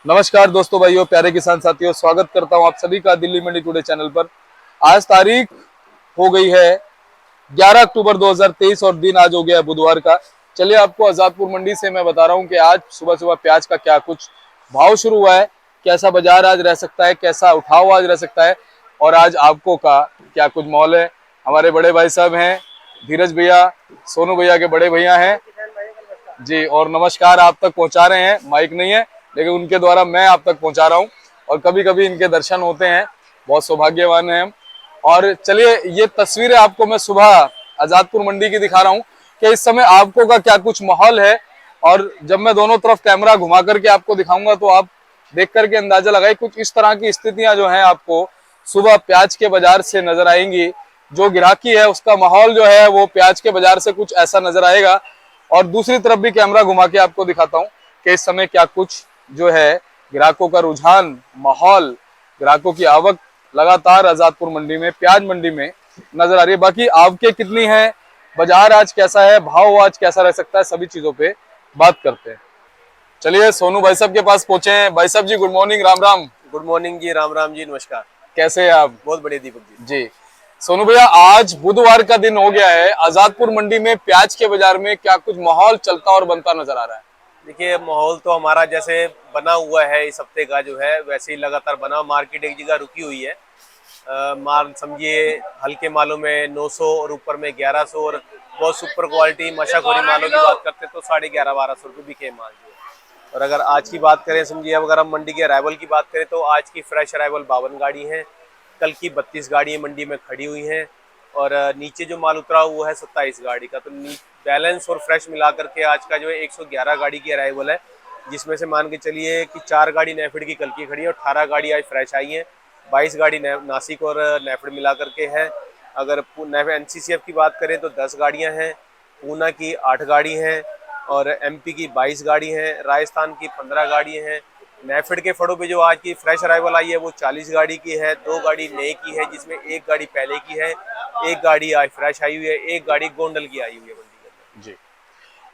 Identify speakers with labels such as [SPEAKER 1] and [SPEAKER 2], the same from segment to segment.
[SPEAKER 1] नमस्कार दोस्तों, भाइयों, प्यारे किसान साथियों, स्वागत करता हूं आप सभी का दिल्ली मंडी टुडे चैनल पर। आज तारीख हो गई है 11 अक्टूबर 2023 और दिन आज हो गया है बुधवार का। चलिए आपको आजादपुर मंडी से मैं बता रहा हूं कि आज सुबह सुबह प्याज का क्या कुछ भाव शुरू हुआ है, कैसा बाजार आज रह सकता है, कैसा उठाव आज रह सकता है और आज आपको का क्या कुछ मॉल है। हमारे बड़े भाई साहब हैं धीरज भैया, सोनू भैया के बड़े भैया हैं जी, और नमस्कार आप तक पहुंचा रहे हैं। माइक नहीं है लेकिन उनके द्वारा मैं आप तक पहुंचा रहा हूं और कभी कभी इनके दर्शन होते हैं, बहुत सौभाग्यवान हैं हम। और चलिए ये तस्वीरें आपको मैं सुबह आजादपुर मंडी की दिखा रहा हूं कि इस समय आपको का क्या कुछ माहौल है। और जब मैं दोनों तरफ कैमरा घुमा करके आपको दिखाऊंगा तो आप देख करके अंदाजा लगाए कुछ इस तरह की स्थितियां जो हैं आपको सुबह प्याज के बाजार से नजर आएंगी। जो ग्राहकी है उसका माहौल जो है वो प्याज के बाजार से कुछ ऐसा नजर आएगा। और दूसरी तरफ भी कैमरा घुमा के आपको दिखाता हूं कि इस समय क्या कुछ जो है ग्राहकों का रुझान, माहौल, ग्राहकों की आवक लगातार आजादपुर मंडी में, प्याज मंडी में नजर आ रही है। बाकी आवकें कितनी है, बाजार आज कैसा है, भाव आज कैसा रह सकता है, सभी चीजों पे बात करते हैं। चलिए सोनू भाई साहब के पास पहुंचे हैं। भाई साहब ji good morning, Ram Ram.
[SPEAKER 2] Good morning ji, Ram Ram ji, नमस्कार।
[SPEAKER 1] कैसे हैं आप?
[SPEAKER 2] बहुत बढ़िया दीपक जी।
[SPEAKER 1] जी सोनू भैया, आज बुधवार का दिन हो गया है, आजादपुर मंडी में प्याज के बाजार में क्या कुछ माहौल चलता और बनता नजर आ रहा है?
[SPEAKER 2] देखिए, माहौल तो हमारा जैसे बना हुआ है इस हफ्ते का जो है वैसे ही लगातार बना। मार्केट एक जगह रुकी हुई है। माल समझिए हल्के मालों में 900 और ऊपर में 1100 और बहुत सुपर क्वालिटी मशाखोरी मालों की बात करते तो 1150-1200 रुपये बिके माल जो है। और अगर आज की बात करें, समझिए अगर हम मंडी के अराइवल की बात करें तो आज की फ्रेश अराइवल 52 गाड़ी है, कल की 32 गाड़ी मंडी में खड़ी हुई हैं और नीचे जो माल उतरा हुआ है 27 गाड़ी का। तो बैलेंस और फ्रेश मिला करके आज का जो है 111 गाड़ी की अराइवल है, जिसमें से मान के चलिए कि 4 गाड़ी नेफिड की कल की खड़ी है और 18 गाड़ी आज फ्रेश आई है। 22 गाड़ी नासिक और नेफिड मिला करके है। अगर NCCF की बात करें तो 10 गाड़ियाँ हैं, पूना की 8 गाड़ी हैं और MP की 22 गाड़ी हैं, राजस्थान की 15 गाड़ी हैं। नेफिड के फड़ों पे जो आज की फ्रेश अराइवल आई है वो 40 गाड़ी की है, 2 गाड़ी नए की है जिसमें एक गाड़ी पहले की है, एक गाड़ी आज फ्रेश आई हुई है, एक गाड़ी गोंडल की आई हुई है मंडी के अंदर
[SPEAKER 1] जी।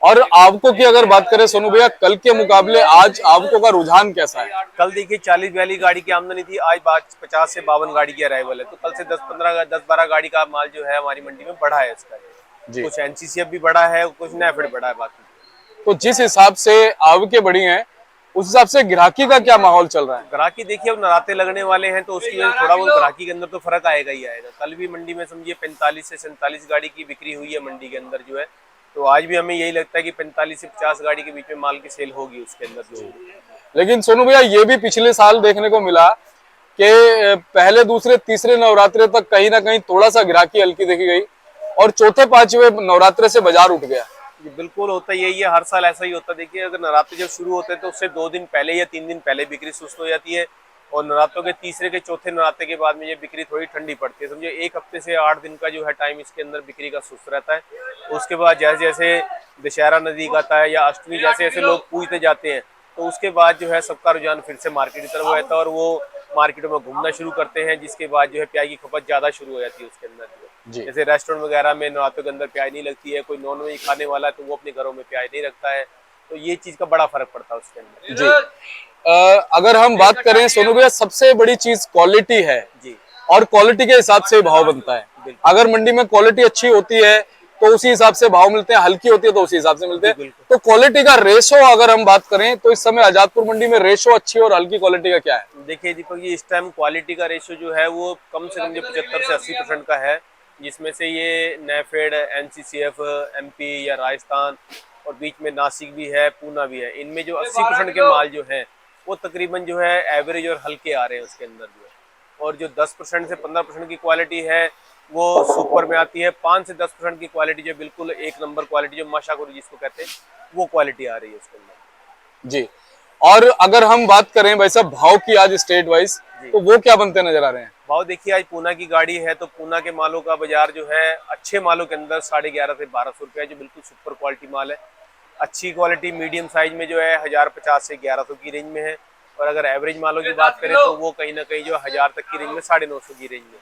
[SPEAKER 1] और आवकों की अगर बात करें सोनू भैया, कल के मुकाबले आज आवकों का रुझान कैसा है?
[SPEAKER 2] कल देखिए 40-42 गाड़ी की आमदनी थी, आज 50 से 52 गाड़ी की अराइवल है। तो कल से 10-12 गाड़ी का माल जो है हमारी मंडी में बढ़ा है इसका।
[SPEAKER 1] जी।
[SPEAKER 2] कुछ NCCF भी बढ़ा है, कुछ नेफिड बढ़ा है। बाकी
[SPEAKER 1] तो जिस हिसाब से आवकें बढ़ी हैं उस हिसाब से ग्राहकी का क्या माहौल चल रहा है?
[SPEAKER 2] ग्राहकी देखिए, अब नराते लगने वाले हैं तो उसकी वजह से थोड़ा बहुत ग्राहकी के अंदर तो फर्क आएगा ही आएगा। कल भी मंडी में समझिए 45 से 47 गाड़ी की बिक्री हुई है मंडी के अंदर जो है। तो आज भी हमें यही लगता है कि 45 से 50 गाड़ी के बीच में माल की सेल होगी उसके अंदर जो।
[SPEAKER 1] लेकिन सोनू भैया ये भी पिछले साल देखने को मिला कि पहले दूसरे तीसरे नवरात्रे तक कहीं ना कहीं थोड़ा सा ग्राहकी हल्की देखी गई और चौथे पांचवे नवरात्रे से बाजार उठ गया।
[SPEAKER 2] ये बिल्कुल होता यही है, हर साल ऐसा ही होता है। देखिए, अगर नवरात्रि जब शुरू होते हैं तो उससे 2 दिन पहले या 3 दिन पहले बिक्री सुस्त हो जाती है और नवरात्रों के तीसरे के चौथे नवरात्रे के बाद में ये बिक्री थोड़ी ठंडी पड़ती है। समझिए 1 हफ्ते से 8 दिन का जो है टाइम इसके अंदर बिक्री का सुस्त रहता है। उसके बाद जैसे जैसे दशहरा नजदीक आता है या अष्टमी जैसे जैसे लोग पूजते जाते हैं तो उसके बाद जो है सबका रुझान फिर से मार्केट की तरफ हो जाता है और वो मार्केटों में घूमना शुरू करते हैं, जिसके बाद जो है प्याज की खपत ज्यादा शुरू हो जाती है उसके अंदर जो है। जैसे रेस्टोरेंट वगैरह में नवरात्रों के अंदर प्याज नहीं लगती है, कोई नॉन वेज खाने वाला है तो वो अपने घरों में प्याज नहीं रखता है। तो ये चीज का बड़ा फर्क पड़ता है उसके अंदर
[SPEAKER 1] जी। अगर हम बात करें सोनू भैया, सबसे बड़ी चीज क्वालिटी है
[SPEAKER 2] जी।
[SPEAKER 1] और क्वालिटी के हिसाब से भाव बनता है। अगर मंडी में क्वालिटी अच्छी होती है तो उसी हिसाब से भाव मिलते हैं, हल्की होती है तो उसी हिसाब से मिलते हैं। तो क्वालिटी का रेशो अगर हम बात करें तो इस समय आजादपुर मंडी में रेशो अच्छी और हल्की क्वालिटी का क्या है?
[SPEAKER 2] देखिए दीपक जी, इस टाइम क्वालिटी का रेशो जो है वो कम से कम जो 75 से 80% का है, जिसमें से ये नेफेड, NCCF, MP या राजस्थान और बीच में नासिक भी है, पूना भी है। इनमें जो 80% के माल जो है वो तकरीबन जो है एवरेज और हल्के आ रहे हैं उसके अंदर जो है। और जो 10% से 15% की क्वालिटी है वो सुपर में आती है। 5 से 10% की क्वालिटी जो बिल्कुल एक नंबर क्वालिटी जो मशाकुरी जिसको कहते हैं वो क्वालिटी आ रही है उसके अंदर
[SPEAKER 1] जी। और अगर हम बात करें भाई साहब भाव की आज स्टेट वाइज, तो वो क्या बनते नजर आ रहे हैं?
[SPEAKER 2] भाव देखिए, आज पूना की गाड़ी है तो पूना के मालों का बाजार जो है अच्छे मालों के अंदर 1150 से 1200 रुपये, जो बिल्कुल सुपर क्वालिटी माल है। अच्छी क्वालिटी मीडियम साइज में जो है 1050 से 1100 की रेंज में है। और अगर एवरेज मालों की बात करें तो वो कहीं ना कहीं जो 1000 तक की रेंज में, 950 की रेंज में।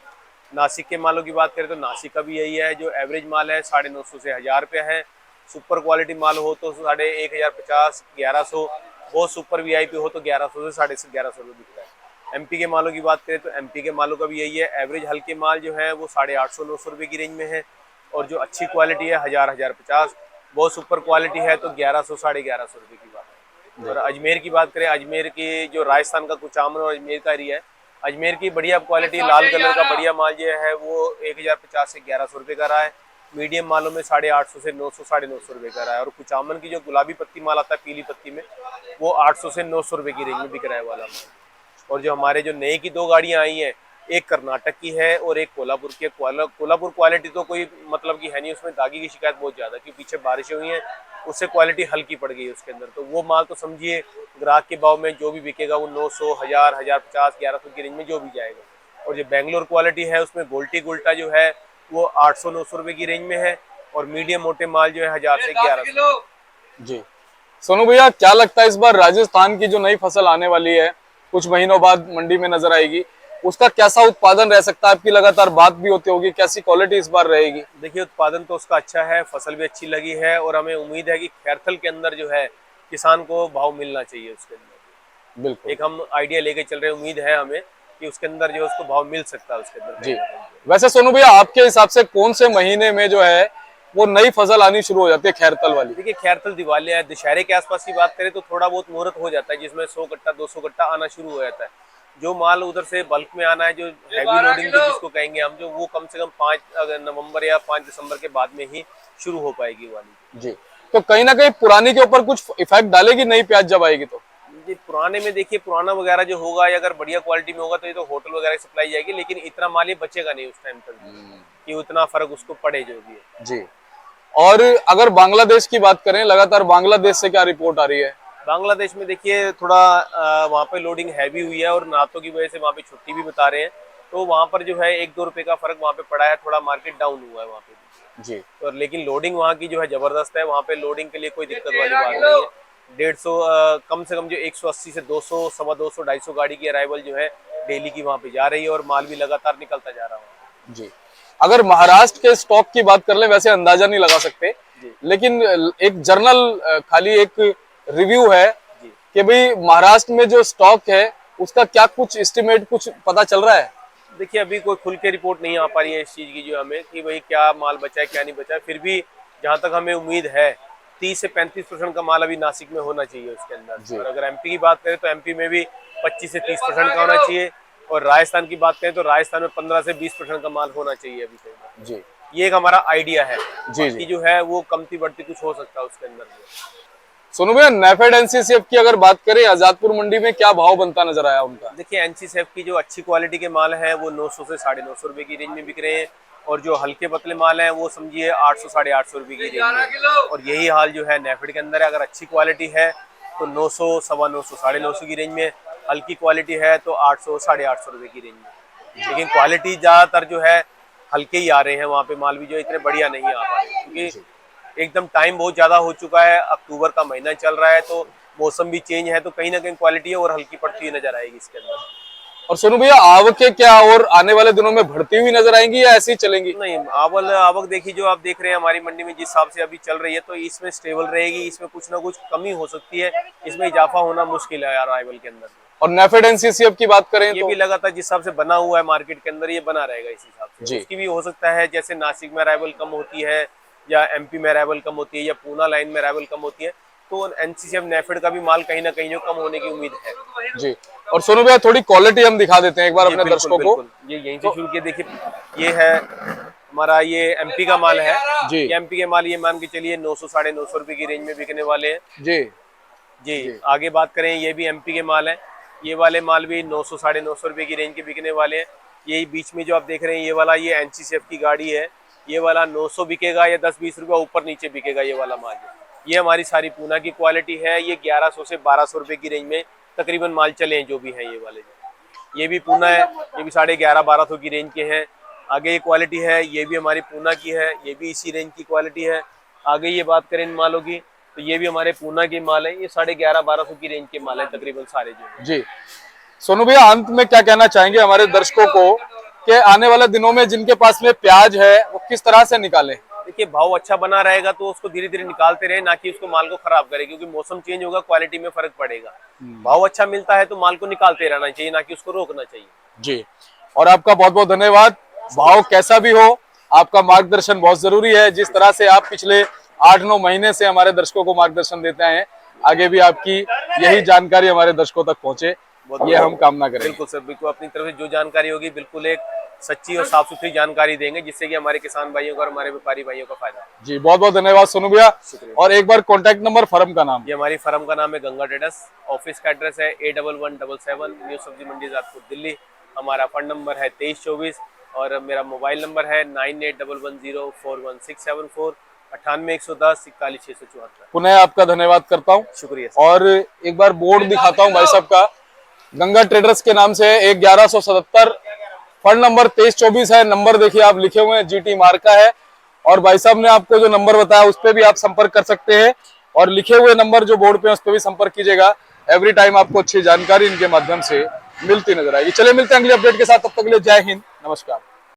[SPEAKER 2] नासिक के मालों की बात करें तो नासिक का भी यही है, जो एवरेज माल है 950 से 1000 रुपये है। सुपर क्वालिटी माल हो तो 1550, 1100 बहुत सुपर वीआईपी हो तो 1100 से 1150 रुपये बिक रहा है। एमपी के मालों की बात करें तो एमपी के मालों का भी यही है, एवरेज हल्के माल जो है वो 850-900 रुपये की रेंज में है, और जो अच्छी क्वालिटी है 1000-1050, बहुत सुपर क्वालिटी है तो 1100-1150 रुपये की बात है। और अजमेर की बात करें, अजमेर की जो राजस्थान का कुचामन और अजमेर का एरिया है, अजमेर की बढ़िया क्वालिटी लाल कलर का बढ़िया माल जो है वो 1050 से 1100 रुपये का रहा है। मीडियम मालों में 850 से 900, 950 रुपये का रहा है। और कुचामन की जो गुलाबी पत्ती माल आता है पीली पत्ती में, वो 800 से 900 रुपये की रेंज में बिक रहा है वाला माल। और जो हमारे जो नए की 2 गाड़ियां आई हैं, एक कर्नाटक की है और एक कोल्हापुर की है। कोल्हापुर क्वालिटी तो कोई मतलब की है नहीं, उसमें दागी की शिकायत बहुत ज्यादा, क्योंकि पीछे बारिशें हुई हैं, उससे क्वालिटी हल्की पड़ गई है उसके अंदर। तो वो माल तो समझिए ग्राहक के भाव में जो भी बिकेगा वो 900, 1000, 1050, 1100 की रेंज में जो भी जाएगा। और जो बेंगलोर क्वालिटी है उसमें गोल्टी गुल्टा जो है वो 800-900 रुपए की रेंज में है, और मीडियम मोटे माल जो है 1000 से 1100।
[SPEAKER 1] जी सोनू भैया, क्या लगता है इस बार राजस्थान की जो नई फसल आने वाली है, कुछ महीनों बाद मंडी में नजर आएगी, उसका कैसा उत्पादन रह सकता है? आपकी लगातार बात भी होती होगी, कैसी क्वालिटी इस बार रहेगी?
[SPEAKER 2] देखिए उत्पादन तो उसका अच्छा है, फसल भी अच्छी लगी है, और हमें उम्मीद है कि खैरथल के अंदर जो है किसान को भाव मिलना चाहिए उसके अंदर।
[SPEAKER 1] बिल्कुल।
[SPEAKER 2] एक हम आइडिया लेके चल रहे हैं, उम्मीद है हमें कि उसके अंदर जो है उसको भाव मिल सकता है उसके अंदर।
[SPEAKER 1] जी, वैसे सोनू भैया आपके हिसाब से कौन से महीने में जो है वो नई फसल आनी शुरू हो जाती है खैरतल वाली?
[SPEAKER 2] देखिए खैरथल दिवाली या दशहरे के आसपास की बात करें तो थोड़ा बहुत मुहूर्त हो जाता है, जिसमें 100 कट्टा 200 कट्टा आना शुरू हो जाता है। जो माल उधर से बल्क में आना है, जो हैवी लोडिंग जो जिसको कहेंगे हम, जो वो कम से कम 5 नवंबर या 5 दिसंबर के बाद में ही शुरू हो पाएगी वाली।
[SPEAKER 1] जी, तो कहीं ना कहीं पुरानी के ऊपर कुछ इफेक्ट डालेगी नई प्याज जब आएगी तो?
[SPEAKER 2] जी पुराने में देखिए, पुराना वगैरह जो होगा या अगर बढ़िया क्वालिटी में होगा तो ये तो होटल वगैरह की सप्लाई जाएगी, लेकिन इतना माल ये बचेगा नहीं उस टाइम तक कि उतना फर्क उसको पड़े जो भी है।
[SPEAKER 1] जी, और अगर बांग्लादेश की बात करें, लगातार बांग्लादेश से क्या रिपोर्ट आ रही है?
[SPEAKER 2] बांग्लादेश में देखिए थोड़ा वहाँ पे लोडिंग हैवी हुई है, और नातों की वजह से वहाँ पे छुट्टी भी बता रहे हैं, तो वहाँ पर जो है 1-2 रुपए का फर्क वहाँ पे पड़ा है, थोड़ा मार्केट डाउन हुआ है वहाँ पे।
[SPEAKER 1] जी,
[SPEAKER 2] और लेकिन लोडिंग वहाँ की जो है जबरदस्त है, वहाँ पे लोडिंग के लिए कोई दिक्कत वाली बात नहीं है। 150 कम से कम जो 180 से 200, 250, 250 गाड़ी की अराइवल जो है डेली की वहाँ पे जा रही है, और माल भी लगातार निकलता जा रहा है।
[SPEAKER 1] जी, अगर महाराष्ट्र के स्टॉक की बात कर ले, वैसे अंदाजा नहीं लगा सकते,
[SPEAKER 2] जी
[SPEAKER 1] लेकिन एक जर्नल खाली एक रिव्यू है
[SPEAKER 2] जी
[SPEAKER 1] कि भाई महाराष्ट्र में जो स्टॉक है उसका क्या कुछ एस्टिमेट कुछ पता चल रहा है?
[SPEAKER 2] देखिए अभी कोई खुल के रिपोर्ट नहीं आ पा रही है इस चीज़ की जो हमें, कि भाई क्या माल बचा है क्या नहीं बचा है। फिर भी जहाँ तक हमें उम्मीद है 30 से 35% का माल अभी नासिक में होना चाहिए उसके अंदर। और अगर एमपी की बात करें तो एमपी में भी 25 से 30% का होना चाहिए, और राजस्थान की बात करें तो राजस्थान में 15 से 20% का माल होना चाहिए अभी तक।
[SPEAKER 1] जी,
[SPEAKER 2] ये एक हमारा आइडिया है।
[SPEAKER 1] जी,
[SPEAKER 2] बाकी जो है वो कमती बढ़ती कुछ हो सकता है उसके अंदर।
[SPEAKER 1] सोनू भैया, नेफेड एनसीसीएफ की अगर बात करें, आजादपुर मंडी में क्या भाव बनता नजर आया उनका?
[SPEAKER 2] देखिए एनसीसीएफ की जो अच्छी क्वालिटी के माल हैं वो 900 से 950 रुपए की रेंज में बिक रहे हैं, और जो हल्के पतले माल हैं वो समझिए 800 850 रुपए की रेंज में। और यही हाल जो है नेफेड के अंदर है। अगर अच्छी क्वालिटी है तो 900, 950, 950 की रेंज में, हल्की क्वालिटी है तो 800, 850 रुपए की रेंज में। लेकिन क्वालिटी ज्यादातर जो है हल्के ही आ रहे हैं वहाँ पे, माल भी जो इतने बढ़िया नहीं आ पा रहे, क्योंकि एकदम टाइम बहुत ज्यादा हो चुका है, अक्टूबर का महीना चल रहा है, तो मौसम भी चेंज है, तो कहीं ना कहीं क्वालिटी है और हल्की पड़ती हुई नजर आएगी इसके अंदर।
[SPEAKER 1] और सोनू भैया, आवकें क्या और आने वाले दिनों में बढ़ती हुई नजर आएंगी या ऐसी ही चलेंगी?
[SPEAKER 2] नहीं, आवक देखिए जो आप देख रहे हैं हमारी मंडी में जिस हिसाब से अभी चल रही है, तो इसमें स्टेबल रहेगी, इसमें कुछ ना कुछ कमी हो सकती है, इसमें इजाफा होना मुश्किल है अराइवल के अंदर।
[SPEAKER 1] और नेफेड एनसीसीएफ की बात करें
[SPEAKER 2] ये
[SPEAKER 1] तो
[SPEAKER 2] भी लगातार जिस हिसाब से बना हुआ है मार्केट के अंदर, ये बना रहेगा इस हिसाब से।
[SPEAKER 1] जी,
[SPEAKER 2] उसकी भी हो सकता है जैसे नासिक में अराइवल कम होती है, या एमपी में अराइवल कम होती है, या पूना लाइन में अराइवल कम होती है, तो एनसीसीएफ नेफेड का भी माल कहीं ना कहीं जो कम होने की उम्मीद है।
[SPEAKER 1] जी। और सोनू भैया, थोड़ी क्वालिटी हम दिखा देते हैं एक बार
[SPEAKER 2] जी
[SPEAKER 1] अपने
[SPEAKER 2] बिल्कुल
[SPEAKER 1] दर्शकों को।
[SPEAKER 2] बिल्कुल, ये यहीं से शुरू किए। देखिए ये है हमारा, ये एमपी का माल है।
[SPEAKER 1] जी,
[SPEAKER 2] ये एमपी के माल ये मान के चलिए 900 950 रुपए की रेंज में बिकने वाले हैं।
[SPEAKER 1] जी,
[SPEAKER 2] जी आगे बात करें, ये भी एमपी के माल हैं। ये वाले माल भी 900 950 रुपए की रेंज के बिकने वाले हैं। ये बीच में जो आप देख रहे हैं ये वाला, ये एनसीसीएफ की गाड़ी है। ये वाला 900 बिकेगा या 10-20 रुपये ऊपर नीचे बिकेगा ये वाला माल। ये हमारी सारी पूना की क्वालिटी है। ये 1100 से 1200 रुपए की रेंज में तकरीबन माल चले हैं जो भी हैं ये वाले। ये भी पूना है, ये भी 1150-1200 की रेंज के हैं। आगे ये क्वालिटी है, ये भी हमारी पूना की है, ये भी इसी रेंज की क्वालिटी है। आगे ये बात करें इन मालों की, तो ये भी हमारे पूना के माल है। ये 1150-1200 की रेंज के माल है तकरीबन सारे जो।
[SPEAKER 1] जी। सोनू भैया, अंत में क्या कहना चाहेंगे हमारे दर्शकों को कि आने वाले दिनों में जिनके पास में प्याज है वो किस तरह से निकालें?
[SPEAKER 2] देखिए भाव अच्छा बना रहेगा तो उसको धीरे धीरे निकालते रहे, ना कि उसको माल को खराब करे, क्योंकि मौसम चेंज होगा क्वालिटी में फर्क पड़ेगा। भाव अच्छा मिलता है तो माल को निकालते रहना चाहिए, ना कि उसको रोकना चाहिए।
[SPEAKER 1] जी, और आपका बहुत बहुत धन्यवाद। भाव कैसा भी हो, आपका मार्गदर्शन बहुत जरूरी है। जिस तरह से आप पिछले 8-9 महीने से हमारे दर्शकों को मार्गदर्शन देते हैं, आगे भी आपकी यही जानकारी हमारे दर्शकों तक पहुंचे, ये हम कामना करेंगे।
[SPEAKER 2] बिल्कुल सर, बिल्कुल अपनी तरफ से जो जानकारी होगी बिल्कुल एक सच्ची और साफ सुथरी जानकारी देंगे, जिससे कि हमारे किसान भाइयों को और हमारे व्यापारी भाइयों का फायदा हो।
[SPEAKER 1] जी, बहुत बहुत धन्यवाद सोनू भैया।
[SPEAKER 2] शुक्रिया।
[SPEAKER 1] और एक बार कॉन्टैक्ट नंबर, फर्म का नाम।
[SPEAKER 2] ये हमारी फर्म का नाम है गंगा ट्रेडर्स। ऑफिस का एड्रेस है A1177 न्यू सब्जी मंडी जादपुर दिल्ली। हमारा फंड नंबर है 2324 और मेरा मोबाइल नंबर है 9811041674 98 110 41 674।
[SPEAKER 1] पुनः आपका धन्यवाद करता हूँ।
[SPEAKER 2] शुक्रिया।
[SPEAKER 1] और एक बार बोर्ड दिखाता हूँ भाई साहब का, गंगा ट्रेडर्स के नाम से 1177, फंड नंबर 2324 है। नंबर देखिए आप लिखे हुए हैं, GT मार्का है। और भाई साहब ने आपको जो नंबर बताया उस पर भी आप संपर्क कर सकते हैं, और लिखे हुए नंबर जो बोर्ड पे है उस पर भी संपर्क कीजिएगा। एवरी टाइम आपको अच्छी जानकारी इनके माध्यम से मिलती नजर आएगी। चलिए मिलते हैं अगली अपडेट के साथ, तब तक के लिए जय हिंद, नमस्कार।